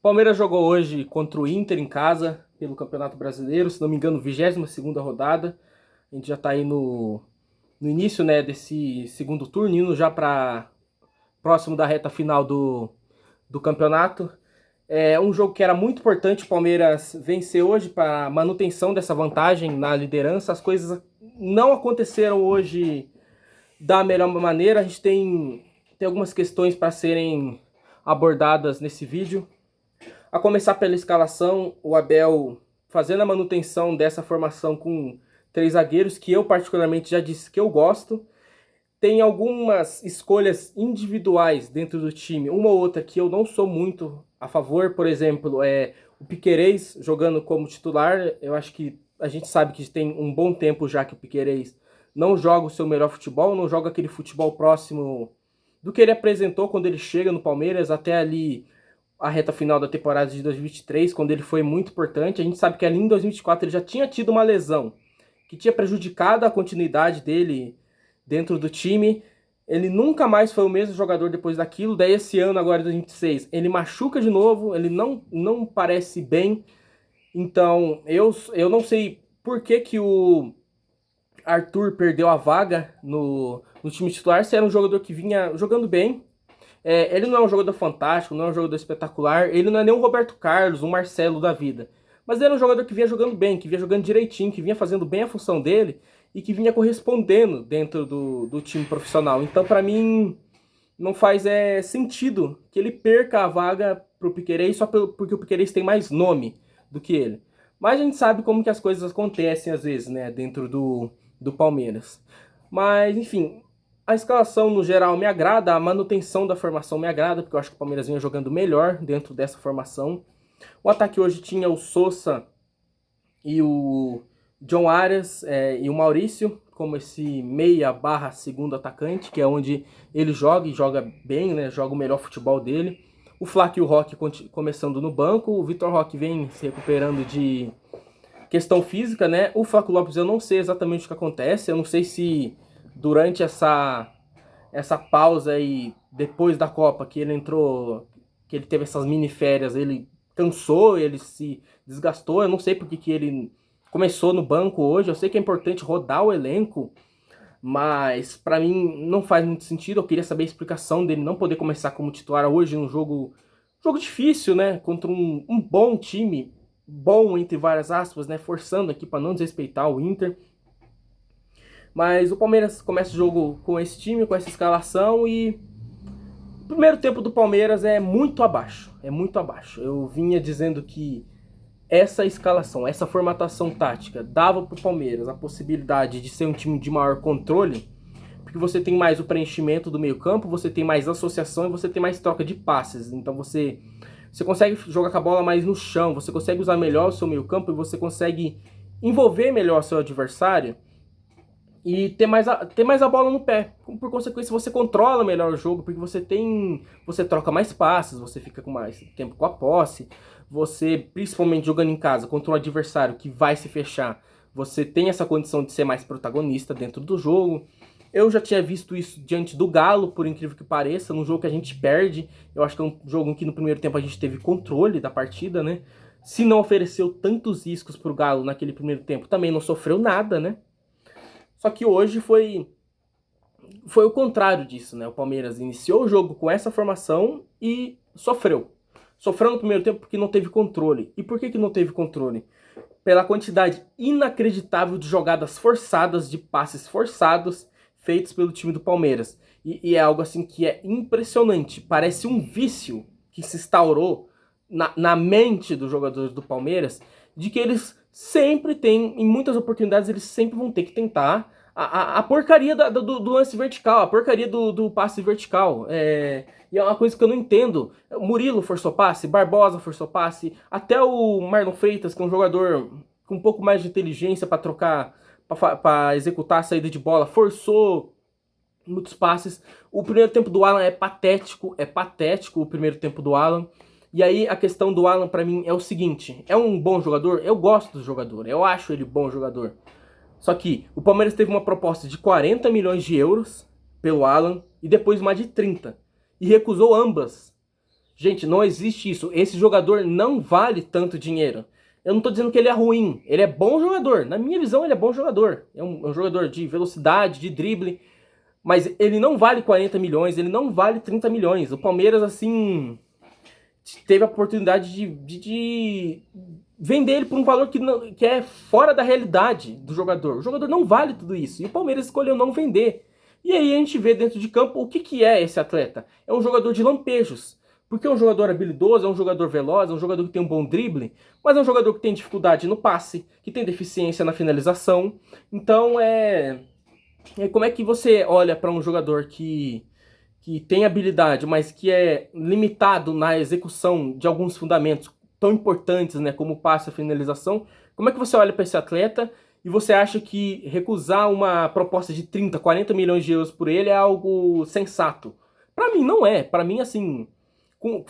Palmeiras jogou hoje contra o Inter em casa, pelo Campeonato Brasileiro, se não me engano, 22ª rodada. A gente já está aí no início, né, desse segundo turno, indo já para próximo da reta final do campeonato. É um jogo que era muito importante o Palmeiras vencer hoje para manutenção dessa vantagem na liderança. As coisas não aconteceram hoje da melhor maneira. A gente tem algumas questões para serem abordadas nesse vídeo. A começar pela escalação, o Abel fazendo a manutenção dessa formação com 3 zagueiros, que eu particularmente já disse que eu gosto. Tem algumas escolhas individuais dentro do time, uma ou outra que eu não sou muito a favor. Por exemplo, o Piquerez jogando como titular. Eu acho que a gente sabe que tem um bom tempo já que o Piquerez não joga o seu melhor futebol, não joga aquele futebol próximo do que ele apresentou quando ele chega no Palmeiras, até ali a reta final da temporada de 2023, quando ele foi muito importante. A gente sabe que ali em 2024 ele já tinha tido uma lesão que tinha prejudicado a continuidade dele dentro do time. Ele nunca mais foi o mesmo jogador depois daquilo. Daí esse ano, agora 2026, ele machuca de novo, ele não parece bem. Então eu não sei por que o Arthur perdeu a vaga no time titular, se era um jogador que vinha jogando bem. Ele não é um jogador fantástico, não é um jogador espetacular, ele não é nem um Roberto Carlos, um Marcelo da vida. Mas ele era um jogador que vinha jogando bem, que vinha jogando direitinho, que vinha fazendo bem a função dele e que vinha correspondendo dentro do time profissional. Então, para mim, não faz sentido que ele perca a vaga pro Piquerez só porque o Piquerez tem mais nome do que ele. Mas a gente sabe como que as coisas acontecem às vezes, né, dentro do Palmeiras. Mas, enfim, a escalação no geral me agrada, a manutenção da formação me agrada, porque eu acho que o Palmeiras vinha jogando melhor dentro dessa formação. O ataque hoje tinha o Sousa e o John Arias e o Maurício como esse meia barra segundo atacante, que é onde ele joga e joga bem, né? Joga o melhor futebol dele. O Flaco e o Roque começando no banco, o Vitor Roque vem se recuperando de questão física, né? O Flaco Lopes eu não sei exatamente o que acontece, eu não sei se durante essa pausa aí, depois da Copa, que ele entrou, que ele teve essas mini férias, ele cansou, ele se desgastou. Eu não sei porque que ele começou no banco hoje. Eu sei que é importante rodar o elenco, mas pra mim não faz muito sentido. Eu queria saber a explicação dele não poder começar como titular hoje num jogo difícil, né? Contra um bom time, bom entre várias aspas, né? Forçando aqui para não desrespeitar o Inter. Mas o Palmeiras começa o jogo com esse time, com essa escalação, e o primeiro tempo do Palmeiras é muito abaixo. É muito abaixo. Eu vinha dizendo que essa escalação, essa formatação tática dava para o Palmeiras a possibilidade de ser um time de maior controle, porque você tem mais o preenchimento do meio campo, você tem mais associação e você tem mais troca de passes. Então você consegue jogar com a bola mais no chão, você consegue usar melhor o seu meio campo e você consegue envolver melhor o seu adversário e ter mais a bola no pé. Por consequência, você controla melhor o jogo, porque você troca mais passes, você fica com mais tempo com a posse, você, principalmente jogando em casa contra um adversário que vai se fechar, você tem essa condição de ser mais protagonista dentro do jogo. Eu já tinha visto isso diante do Galo, por incrível que pareça, num jogo que a gente perde. Eu acho que é um jogo em que no primeiro tempo a gente teve controle da partida, né? Se não ofereceu tantos riscos pro Galo naquele primeiro tempo, também não sofreu nada, né? Só que hoje foi o contrário disso, né? O Palmeiras iniciou o jogo com essa formação e sofreu. Sofreu no primeiro tempo porque não teve controle. E por que não teve controle? Pela quantidade inacreditável de jogadas forçadas, de passes forçados feitos pelo time do Palmeiras. E é algo assim que é impressionante. Parece um vício que se instaurou na mente dos jogadores do Palmeiras, de que eles sempre têm, em muitas oportunidades, eles sempre vão ter que tentar a porcaria do lance vertical, a porcaria do passe vertical. E é uma coisa que eu não entendo. O Murilo forçou passe, Barbosa forçou passe, até o Marlon Freitas, que é um jogador com um pouco mais de inteligência para trocar, para executar a saída de bola, forçou muitos passes. O primeiro tempo do Alan é patético o primeiro tempo do Alan. E aí a questão do Alan pra mim é o seguinte: é um bom jogador? Eu gosto do jogador, eu acho ele bom jogador. Só que o Palmeiras teve uma proposta de 40 milhões de euros pelo Alan e depois uma de 30. E recusou ambas. Gente, não existe isso. Esse jogador não vale tanto dinheiro. Eu não tô dizendo que ele é ruim. Ele é bom jogador. Na minha visão, ele é bom jogador. É um jogador de velocidade, de drible. Mas ele não vale 40 milhões, ele não vale 30 milhões. O Palmeiras, assim, teve a oportunidade de vender ele por um valor que é fora da realidade do jogador. O jogador não vale tudo isso. E o Palmeiras escolheu não vender. E aí a gente vê dentro de campo o que é esse atleta. É um jogador de lampejos. Porque é um jogador habilidoso, é um jogador veloz, é um jogador que tem um bom drible, mas é um jogador que tem dificuldade no passe, que tem deficiência na finalização. Então como é que você olha para um jogador que tem habilidade, mas que é limitado na execução de alguns fundamentos tão importantes, né, como o passe e a finalização? Como é que você olha para esse atleta e você acha que recusar uma proposta de 30, 40 milhões de euros por ele é algo sensato? Para mim não é. Para mim, assim,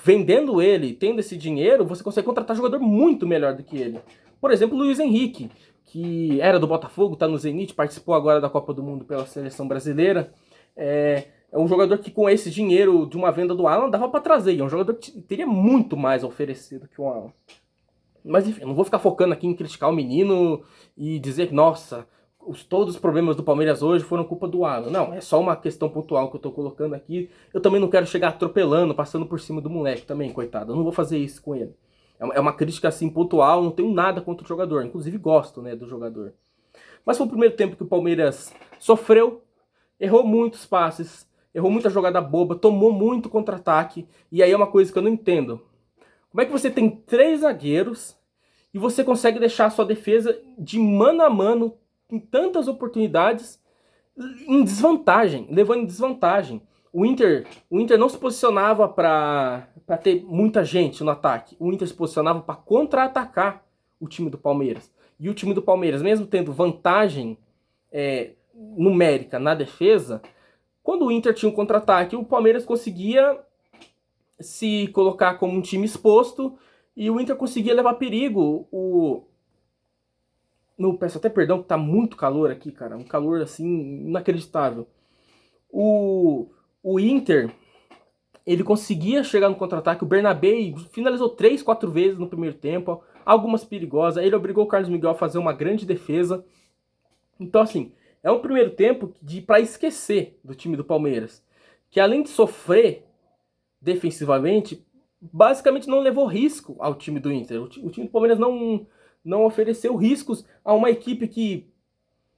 vendendo ele, tendo esse dinheiro, você consegue contratar jogador muito melhor do que ele. Por exemplo, o Luiz Henrique, que era do Botafogo, está no Zenit, participou agora da Copa do Mundo pela seleção brasileira. É um jogador que com esse dinheiro de uma venda do Alan dava para trazer. É um jogador que teria muito mais oferecido que o Alan. Mas enfim, não vou ficar focando aqui em criticar o menino e dizer que, nossa, todos os problemas do Palmeiras hoje foram culpa do Alan. Não, é só uma questão pontual que eu tô colocando aqui. Eu também não quero chegar atropelando, passando por cima do moleque também, coitado. Eu não vou fazer isso com ele. É uma crítica assim pontual, não tenho nada contra o jogador. Inclusive gosto, né, do jogador. Mas foi o primeiro tempo que o Palmeiras sofreu, errou muitos passes, errou muita jogada boba, tomou muito contra-ataque. E aí é uma coisa que eu não entendo. Como é que você tem 3 zagueiros e você consegue deixar a sua defesa de mano a mano em tantas oportunidades em desvantagem, levando em desvantagem? O Inter não se posicionava para ter muita gente no ataque. O Inter se posicionava para contra-atacar o time do Palmeiras. E o time do Palmeiras, mesmo tendo vantagem numérica na defesa, quando o Inter tinha um contra-ataque, o Palmeiras conseguia se colocar como um time exposto e o Inter conseguia levar perigo. Peço até perdão que tá muito calor aqui, cara. Um calor assim inacreditável. O Inter, ele conseguia chegar no contra-ataque. O Bernabé finalizou 3, 4 vezes no primeiro tempo, algumas perigosas. Ele obrigou o Carlos Miguel a fazer uma grande defesa. Então, assim, é um primeiro tempo para esquecer do time do Palmeiras, que além de sofrer defensivamente, basicamente não levou risco ao time do Inter. O time do Palmeiras não ofereceu riscos a uma equipe que,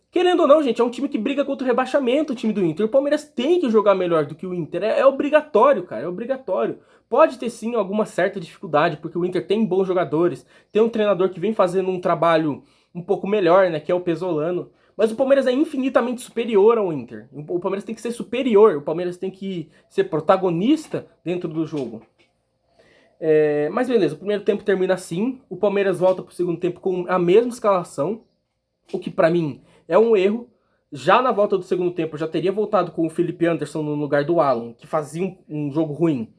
querendo ou não, gente, é um time que briga contra o rebaixamento, o time do Inter. O Palmeiras tem que jogar melhor do que o Inter. É obrigatório, cara, é obrigatório. Pode ter, sim, alguma certa dificuldade, porque o Inter tem bons jogadores, tem um treinador que vem fazendo um trabalho um pouco melhor, né, que é o Pesolano. Mas o Palmeiras é infinitamente superior ao Inter. O Palmeiras tem que ser superior, o Palmeiras tem que ser protagonista dentro do jogo. Mas beleza, o primeiro tempo termina assim. O Palmeiras volta pro segundo tempo com a mesma escalação, o que pra mim é um erro. Já na volta do segundo tempo, eu já teria voltado com o Felipe Anderson no lugar do Alan, que fazia um jogo ruim.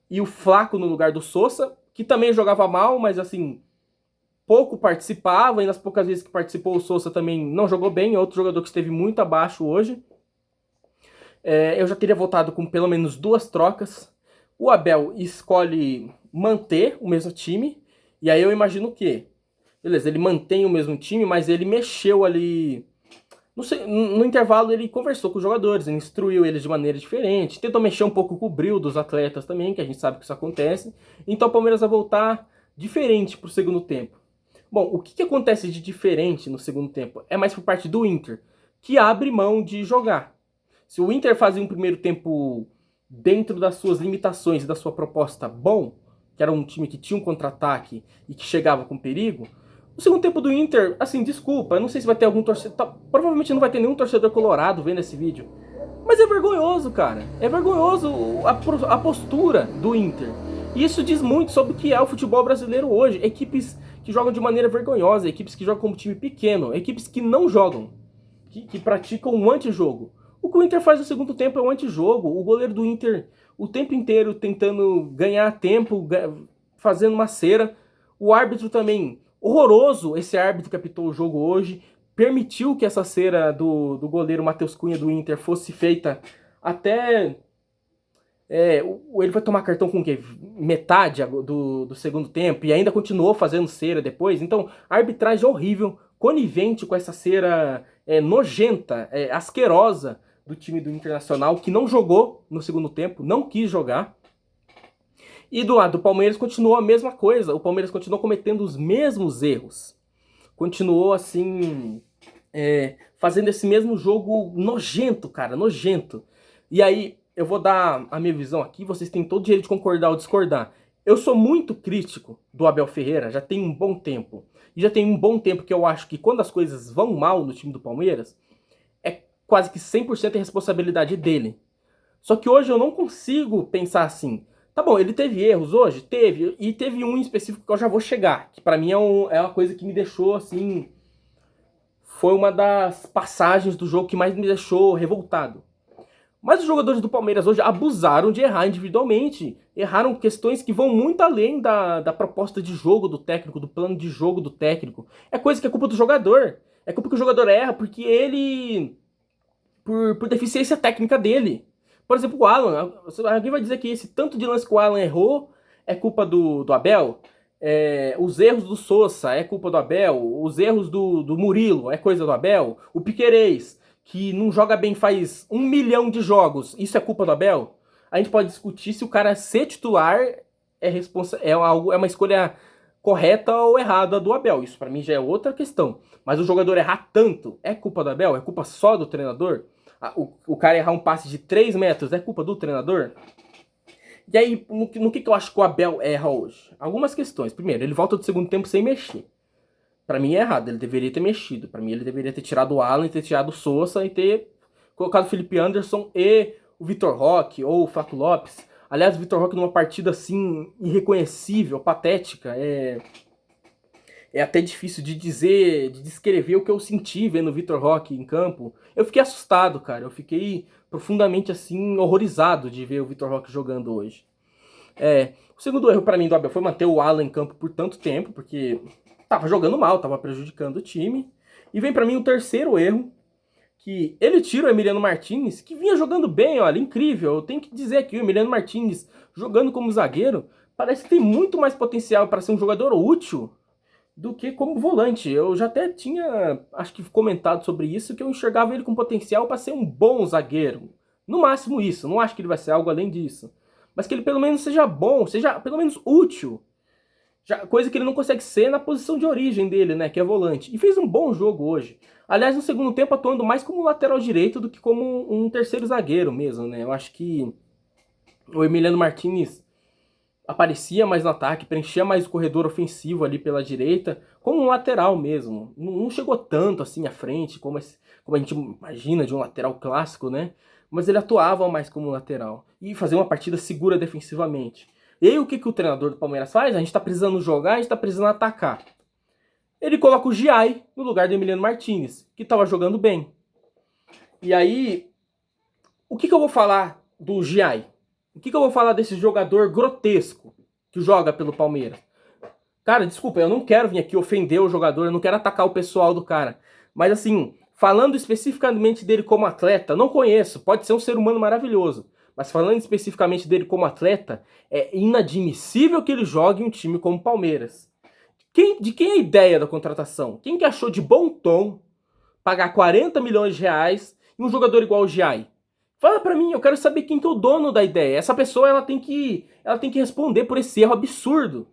E o Flaco no lugar do Sousa, que também jogava mal, mas assim, pouco participava, e nas poucas vezes que participou o Sousa também não jogou bem, é outro jogador que esteve muito abaixo hoje. Eu já teria voltado com pelo menos 2 trocas. O Abel escolhe manter o mesmo time, e aí eu imagino o quê? Beleza, ele mantém o mesmo time, mas ele mexeu ali. No intervalo ele conversou com os jogadores, ele instruiu eles de maneira diferente, tentou mexer um pouco com o brilho dos atletas também, que a gente sabe que isso acontece. Então o Palmeiras vai voltar diferente pro segundo tempo. Bom, o que acontece de diferente no segundo tempo? É mais por parte do Inter, que abre mão de jogar. Se o Inter fazia um primeiro tempo dentro das suas limitações e da sua proposta bom, que era um time que tinha um contra-ataque e que chegava com perigo, o segundo tempo do Inter, assim, desculpa, eu não sei se vai ter algum torcedor, provavelmente não vai ter nenhum torcedor colorado vendo esse vídeo, mas é vergonhoso, cara. É vergonhoso a postura do Inter. E isso diz muito sobre o que é o futebol brasileiro hoje. Equipes que jogam de maneira vergonhosa, equipes que jogam como time pequeno, equipes que não jogam, que praticam um antijogo. O que o Inter faz no segundo tempo é um antijogo. O goleiro do Inter o tempo inteiro tentando ganhar tempo, fazendo uma cera. O árbitro também, horroroso, esse árbitro que apitou o jogo hoje, permitiu que essa cera do goleiro Matheus Cunha do Inter fosse feita até Ele vai tomar cartão com o quê? Metade do segundo tempo e ainda continuou fazendo cera depois. Então, a arbitragem é horrível, conivente com essa cera nojenta, asquerosa do time do Internacional, que não jogou no segundo tempo, não quis jogar. E do lado do Palmeiras continuou a mesma coisa. O Palmeiras continuou cometendo os mesmos erros. Continuou assim, fazendo esse mesmo jogo nojento, cara, nojento. E aí, eu vou dar a minha visão aqui, vocês têm todo o direito de concordar ou discordar. Eu sou muito crítico do Abel Ferreira, já tem um bom tempo. E já tem um bom tempo que eu acho que quando as coisas vão mal no time do Palmeiras, é quase que 100% a responsabilidade dele. Só que hoje eu não consigo pensar assim. Tá bom, ele teve erros hoje? Teve. E teve um em específico que eu já vou chegar. Que pra mim é uma coisa que me deixou assim. Foi uma das passagens do jogo que mais me deixou revoltado. Mas os jogadores do Palmeiras hoje abusaram de errar individualmente. Erraram questões que vão muito além da proposta de jogo do técnico, do plano de jogo do técnico. É coisa que é culpa do jogador. É culpa que o jogador erra porque ele. Por deficiência técnica dele. Por exemplo, o Alan. Alguém vai dizer que esse tanto de lance que o Alan errou é culpa do Abel? Os erros do Sousa é culpa do Abel? Os erros do Murilo é coisa do Abel? O Piquerez, que não joga bem faz 1 milhão de jogos, isso é culpa do Abel? A gente pode discutir se o cara ser titular é uma escolha correta ou errada do Abel. Isso pra mim já é outra questão. Mas o jogador errar tanto, é culpa do Abel? É culpa só do treinador? O cara errar um passe de 3 metros, é culpa do treinador? E aí, no que eu acho que o Abel erra hoje? Algumas questões. Primeiro, ele volta do segundo tempo sem mexer. Pra mim é errado, ele deveria ter mexido. Pra mim ele deveria ter tirado o Alan, ter tirado o Sousa e ter colocado o Felipe Anderson e o Vitor Roque ou o Flaco Lopes. Aliás, o Vitor Roque numa partida assim irreconhecível, patética, é até difícil de dizer, de descrever o que eu senti vendo o Vitor Roque em campo. Eu fiquei assustado, cara. Eu fiquei profundamente assim horrorizado de ver o Vitor Roque jogando hoje. O segundo erro pra mim do Abel foi manter o Alan em campo por tanto tempo, porque tava jogando mal, tava prejudicando o time. E vem pra mim o terceiro erro, que ele tira o Emiliano Martinez, que vinha jogando bem, olha, incrível. Eu tenho que dizer aqui, o Emiliano Martinez jogando como zagueiro, parece que tem muito mais potencial para ser um jogador útil do que como volante. Eu já até tinha, acho que comentado sobre isso, que eu enxergava ele com potencial para ser um bom zagueiro. No máximo isso, não acho que ele vai ser algo além disso. Mas que ele pelo menos seja bom, seja pelo menos útil. Coisa que ele não consegue ser na posição de origem dele, né, que é volante. E fez um bom jogo hoje. Aliás, no segundo tempo atuando mais como lateral direito do que como um terceiro zagueiro mesmo, né. Eu acho que o Emiliano Martinez aparecia mais no ataque, preenchia mais o corredor ofensivo ali pela direita, como um lateral mesmo. Não chegou tanto assim à frente, como a gente imagina de um lateral clássico, né? Mas ele atuava mais como lateral. E fazia uma partida segura defensivamente. E aí o que o treinador do Palmeiras faz? A gente tá precisando jogar, a gente tá precisando atacar. Ele coloca o Giai no lugar do Emiliano Martinez, que tava jogando bem. E aí, o que eu vou falar do Giai? O que eu vou falar desse jogador grotesco que joga pelo Palmeiras? Cara, desculpa, eu não quero vir aqui ofender o jogador, eu não quero atacar o pessoal do cara. Mas assim, falando especificamente dele como atleta, não conheço, pode ser um ser humano maravilhoso. Mas falando especificamente dele como atleta, é inadmissível que ele jogue em um time como o Palmeiras. De quem é a ideia da contratação? Quem que achou de bom tom pagar 40 milhões de reais em um jogador igual o Giai? Fala pra mim, eu quero saber quem que é o dono da ideia. Essa pessoa ela tem que responder por esse erro absurdo,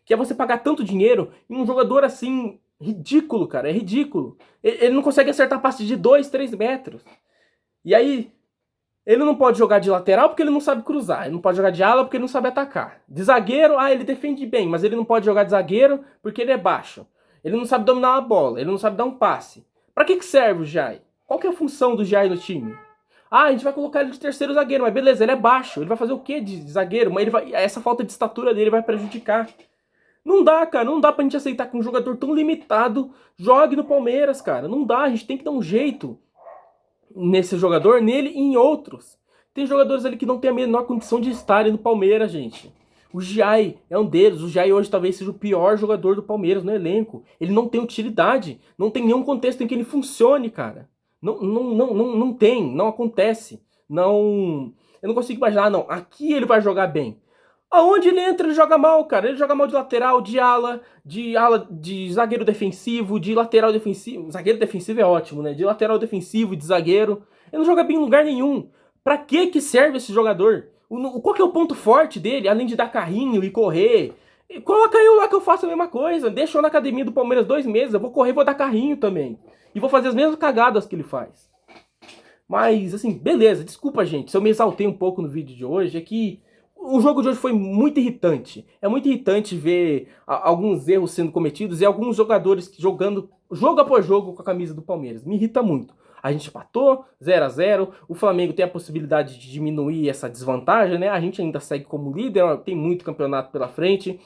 que é você pagar tanto dinheiro em um jogador assim ridículo, cara, é ridículo. Ele não consegue acertar passe de 2, 3 metros. E aí ele não pode jogar de lateral porque ele não sabe cruzar, ele não pode jogar de ala porque ele não sabe atacar. De zagueiro, ele defende bem, mas ele não pode jogar de zagueiro porque ele é baixo. Ele não sabe dominar uma bola, ele não sabe dar um passe. Pra que serve o Giai? Qual que é a função do Giai no time? A gente vai colocar ele de terceiro zagueiro, mas beleza, ele é baixo. Ele vai fazer o quê de zagueiro? Mas essa falta de estatura dele vai prejudicar. Não dá, cara, não dá pra gente aceitar que um jogador tão limitado jogue no Palmeiras, cara. Não dá, a gente tem que dar um jeito nesse jogador, nele e em outros. Tem jogadores ali que não tem a menor condição de estarem no Palmeiras, gente. O Giai é um deles. O Giai hoje talvez seja o pior jogador do Palmeiras no elenco. Ele não tem utilidade. Não tem nenhum contexto em que ele funcione, cara. Não tem, não acontece. Não. Eu não consigo imaginar, não, aqui ele vai jogar bem. Aonde ele entra, ele joga mal, cara. Ele joga mal de lateral, de ala, de zagueiro defensivo, de lateral defensivo. Zagueiro defensivo é ótimo, né? De lateral defensivo, de zagueiro. Ele não joga bem em lugar nenhum. Pra que serve esse jogador? Qual que é o ponto forte dele, além de dar carrinho e correr? Coloca eu lá que eu faço a mesma coisa. Deixa eu na academia do Palmeiras 2 meses. Eu vou correr e vou dar carrinho também. E vou fazer as mesmas cagadas que ele faz. Mas, assim, beleza. Desculpa, gente, se eu me exaltei um pouco no vídeo de hoje. É que o jogo de hoje foi muito irritante. É muito irritante ver alguns erros sendo cometidos e alguns jogadores jogando jogo após jogo com a camisa do Palmeiras. Me irrita muito. A gente empatou, 0 a 0. O Flamengo tem a possibilidade de diminuir essa desvantagem, né? A gente ainda segue como líder, tem muito campeonato pela frente.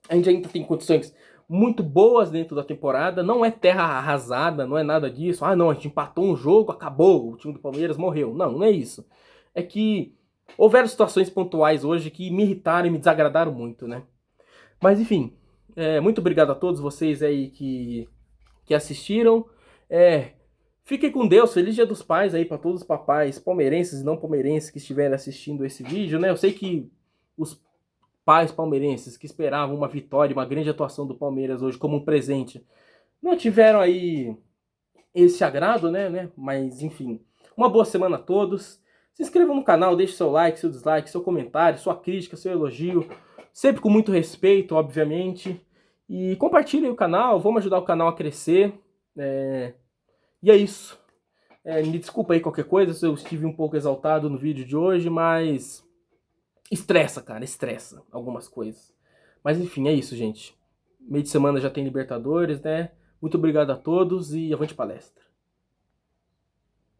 A gente ainda tem condições muito boas dentro da temporada. Não é terra arrasada, não é nada disso. Ah, não, a gente empatou um jogo, acabou, o time do Palmeiras morreu. Não, não é isso. É que houveram situações pontuais hoje que me irritaram e me desagradaram muito, né? Mas enfim, muito obrigado a todos vocês aí que assistiram. Fiquem com Deus, feliz Dia dos Pais aí para todos os papais palmeirenses e não palmeirenses que estiverem assistindo esse vídeo, né? Eu sei que os pais palmeirenses que esperavam uma vitória, uma grande atuação do Palmeiras hoje como um presente, não tiveram aí esse agrado, né? Mas enfim, uma boa semana a todos. Se inscrevam no canal, deixe seu like, seu dislike, seu comentário, sua crítica, seu elogio, sempre com muito respeito, obviamente. E compartilhem o canal, vamos ajudar o canal a crescer. E é isso. Me desculpa aí qualquer coisa se eu estive um pouco exaltado no vídeo de hoje, mas estressa, cara, estressa algumas coisas. Mas enfim, é isso, gente. Meio de semana já tem Libertadores, né? Muito obrigado a todos e avante palestra.